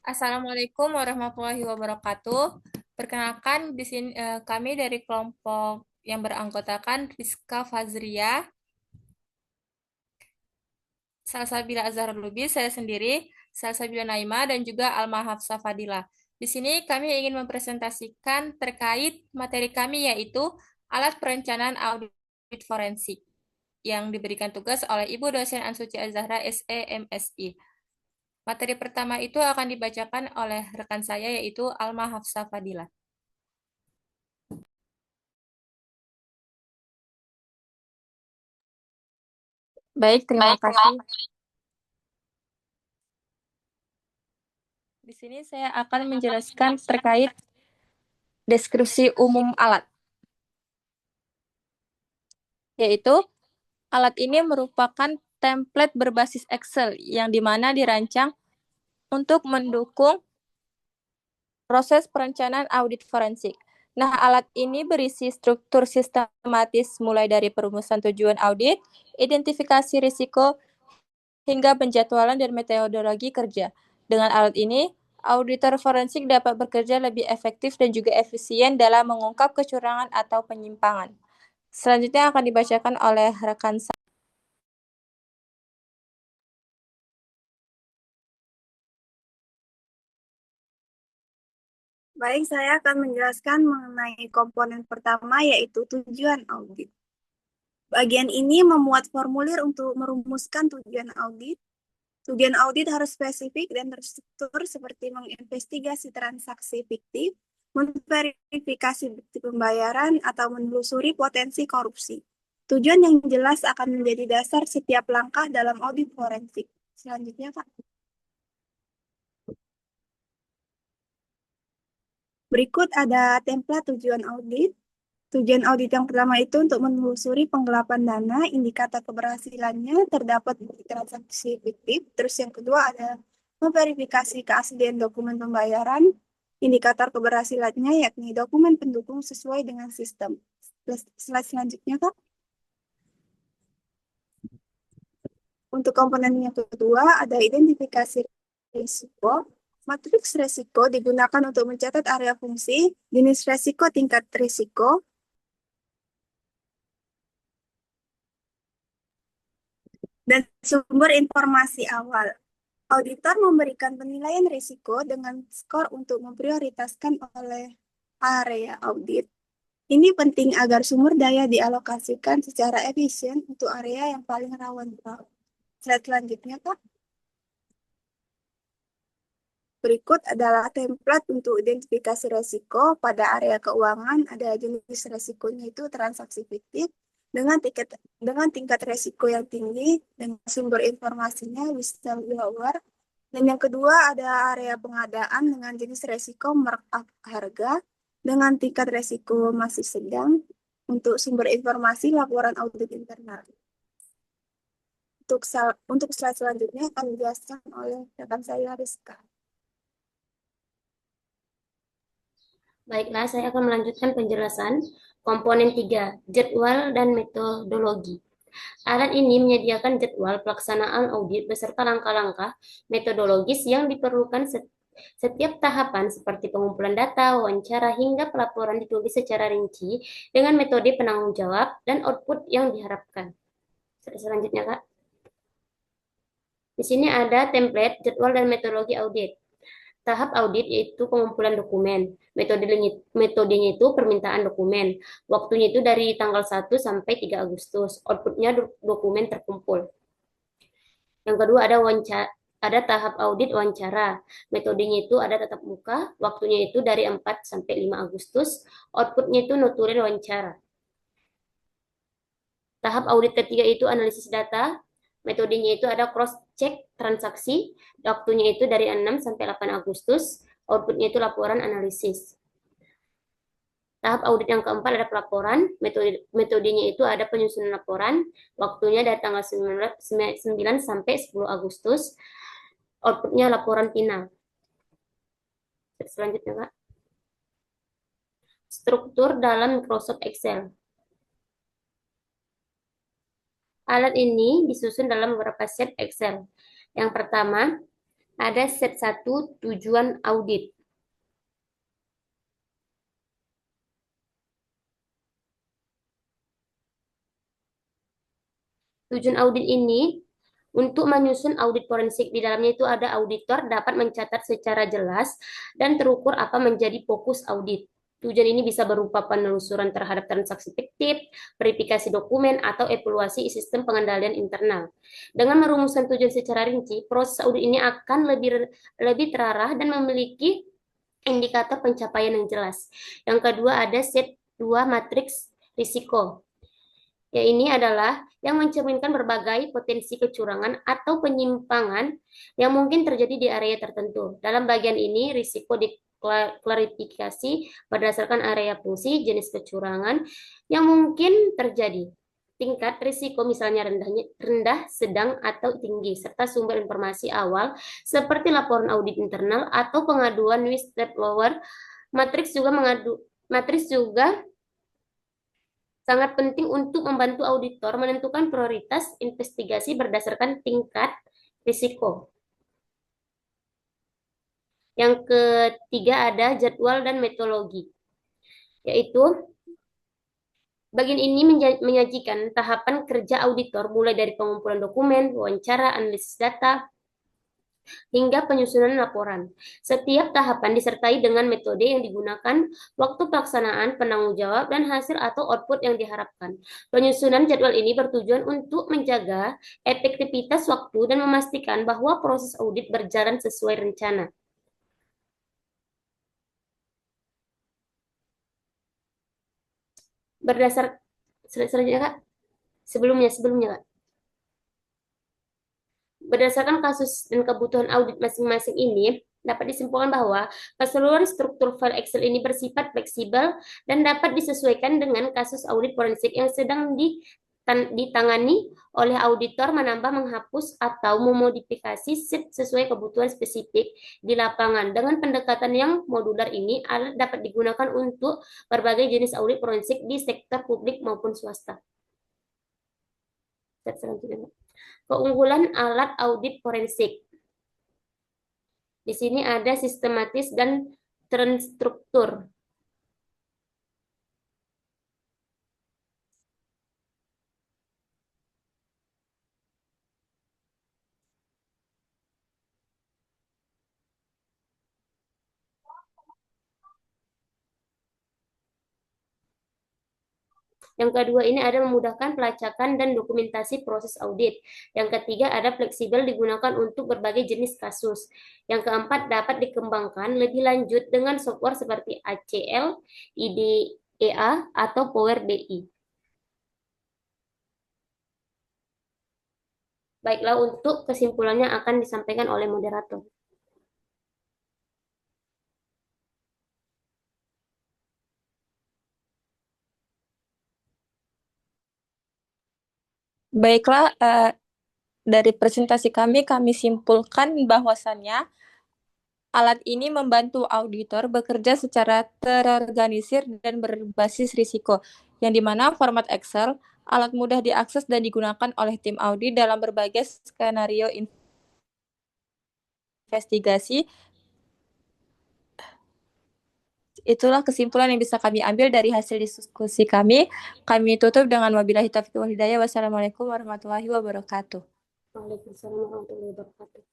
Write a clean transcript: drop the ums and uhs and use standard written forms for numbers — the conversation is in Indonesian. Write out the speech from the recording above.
Assalamualaikum warahmatullahi wabarakatuh. Perkenalkan di sini kami dari kelompok yang beranggotakan Rizka Fazria, Salsabila Azhar Lubis, saya sendiri, Salsabila Naima, dan juga Alma Hafsah Fadila. Di sini kami ingin mempresentasikan terkait materi kami yaitu alat perencanaan audit forensik yang diberikan tugas oleh Ibu dosen Ansuci Azhara SE MSI. Materi pertama itu akan dibacakan oleh rekan saya yaitu Alma Hafsah Fadila. Baik, terima kasih. Di sini saya akan menjelaskan terkait deskripsi umum alat, yaitu alat ini merupakan template berbasis Excel yang dimana dirancang untuk mendukung proses perencanaan audit forensik. Nah, alat ini berisi struktur sistematis mulai dari perumusan tujuan audit, identifikasi risiko, hingga penjadwalan dan metodologi kerja. Dengan alat ini, auditor forensik dapat bekerja lebih efektif dan juga efisien dalam mengungkap kecurangan atau penyimpangan. Selanjutnya akan dibacakan oleh rekan saya. Baik, saya akan menjelaskan mengenai komponen pertama yaitu tujuan audit. Bagian ini memuat formulir untuk merumuskan tujuan audit. Tujuan audit harus spesifik dan terstruktur seperti menginvestigasi transaksi fiktif, memverifikasi bukti pembayaran, atau menelusuri potensi korupsi. Tujuan yang jelas akan menjadi dasar setiap langkah dalam audit forensik. Selanjutnya, Kak. Berikut ada template tujuan audit. Tujuan audit yang pertama itu untuk menelusuri penggelapan dana, indikator keberhasilannya terdapat bukti transaksi fiktif. Terus yang kedua ada memverifikasi keaslian dokumen pembayaran, indikator keberhasilannya yakni dokumen pendukung sesuai dengan sistem. Slide selanjutnya, Kak. Untuk komponen yang kedua ada identifikasi risiko. Matriks risiko digunakan untuk mencatat area fungsi, jenis risiko, tingkat risiko, dan sumber informasi awal. Auditor memberikan penilaian risiko dengan skor untuk memprioritaskan oleh area audit. Ini penting agar sumber daya dialokasikan secara efisien untuk area yang paling rawan fraud. Slide selanjutnya, Kak. Berikut adalah template untuk identifikasi risiko. Pada area keuangan, ada jenis risikonya itu transaksi fiktif dengan tingkat risiko yang tinggi dan sumber informasinya whistleblower. Dan yang kedua ada area pengadaan dengan jenis risiko markup harga dengan tingkat risiko masih sedang. Untuk sumber informasi laporan audit internal. Untuk slide selanjutnya akan dijelaskan oleh rekan saya Rizka. Baiklah, saya akan melanjutkan penjelasan komponen 3, jadwal dan metodologi. Alat ini menyediakan jadwal pelaksanaan audit beserta langkah-langkah metodologis yang diperlukan setiap tahapan seperti pengumpulan data, wawancara, hingga pelaporan ditulis secara rinci dengan metode penanggung jawab dan output yang diharapkan. Selanjutnya, Kak. Di sini ada template jadwal dan metodologi audit. Tahap audit yaitu pengumpulan dokumen. Metodenya itu permintaan dokumen. Waktunya itu dari tanggal 1 sampai 3 Agustus. Outputnya dokumen terkumpul. Yang kedua ada tahap audit wawancara. Metodenya itu ada tatap muka, waktunya itu dari 4 sampai 5 Agustus. Outputnya itu notulen wawancara. Tahap audit ketiga itu analisis data. Metodenya itu ada cross check transaksi. Waktunya itu dari 6 sampai 8 Agustus. Outputnya itu laporan analisis. Tahap audit yang keempat ada pelaporan. Metodenya itu ada penyusunan laporan. Waktunya dari tanggal 9 sampai 10 Agustus. Outputnya laporan final. Selanjutnya, Kak. Struktur dalam Microsoft Excel. Alat ini disusun dalam beberapa set Excel. Yang pertama, ada set 1 tujuan audit. Tujuan audit ini untuk menyusun audit forensik. Di dalamnya itu ada auditor dapat mencatat secara jelas dan terukur apa menjadi fokus audit. Tujuan ini bisa berupa penelusuran terhadap transaksi fiktif, verifikasi dokumen, atau evaluasi sistem pengendalian internal. Dengan merumuskan tujuan secara rinci, proses audit ini akan lebih terarah dan memiliki indikator pencapaian yang jelas. Yang kedua ada set 2 matriks risiko. Ya, ini adalah yang mencerminkan berbagai potensi kecurangan atau penyimpangan yang mungkin terjadi di area tertentu. Dalam bagian ini, risiko diklarifikasi berdasarkan area fungsi, jenis kecurangan yang mungkin terjadi. Tingkat risiko misalnya rendah, sedang, atau tinggi, serta sumber informasi awal seperti laporan audit internal atau pengaduan whistleblower. Matriks juga sangat penting untuk membantu auditor menentukan prioritas investigasi berdasarkan tingkat risiko. Yang ketiga ada jadwal dan metodologi, yaitu bagian ini menyajikan tahapan kerja auditor mulai dari pengumpulan dokumen, wawancara, analisis data, hingga penyusunan laporan. Setiap tahapan disertai dengan metode yang digunakan, waktu pelaksanaan, penanggung jawab, dan hasil atau output yang diharapkan. Penyusunan jadwal ini bertujuan untuk menjaga efektivitas waktu dan memastikan bahwa proses audit berjalan sesuai rencana. Selanjutnya, Kak. Sebelumnya, Kak. Berdasarkan kasus dan kebutuhan audit masing-masing ini, dapat disimpulkan bahwa keseluruhan struktur file Excel ini bersifat fleksibel dan dapat disesuaikan dengan kasus audit forensik yang sedang ditangani oleh auditor, menambah, menghapus, atau memodifikasi sheet sesuai kebutuhan spesifik di lapangan. Dengan pendekatan yang modular ini, alat dapat digunakan untuk berbagai jenis audit forensik di sektor publik maupun swasta. Selanjutnya. Keunggulan alat audit forensik. Di sini ada sistematis dan terstruktur. Yang kedua ini ada memudahkan pelacakan dan dokumentasi proses audit. Yang ketiga ada fleksibel digunakan untuk berbagai jenis kasus. Yang keempat dapat dikembangkan lebih lanjut dengan software seperti ACL, IDEA, atau Power BI. Baiklah, untuk kesimpulannya akan disampaikan oleh moderator. Baiklah, dari presentasi kami simpulkan bahwasannya alat ini membantu auditor bekerja secara terorganisir dan berbasis risiko, yang dimana format Excel, alat mudah diakses dan digunakan oleh tim audit dalam berbagai skenario investigasi. Itulah kesimpulan yang bisa kami ambil dari hasil diskusi kami. Kami tutup dengan wabillahi taufiq wal hidayah. Wassalamualaikum warahmatullahi wabarakatuh. Waalaikumsalam warahmatullahi wabarakatuh.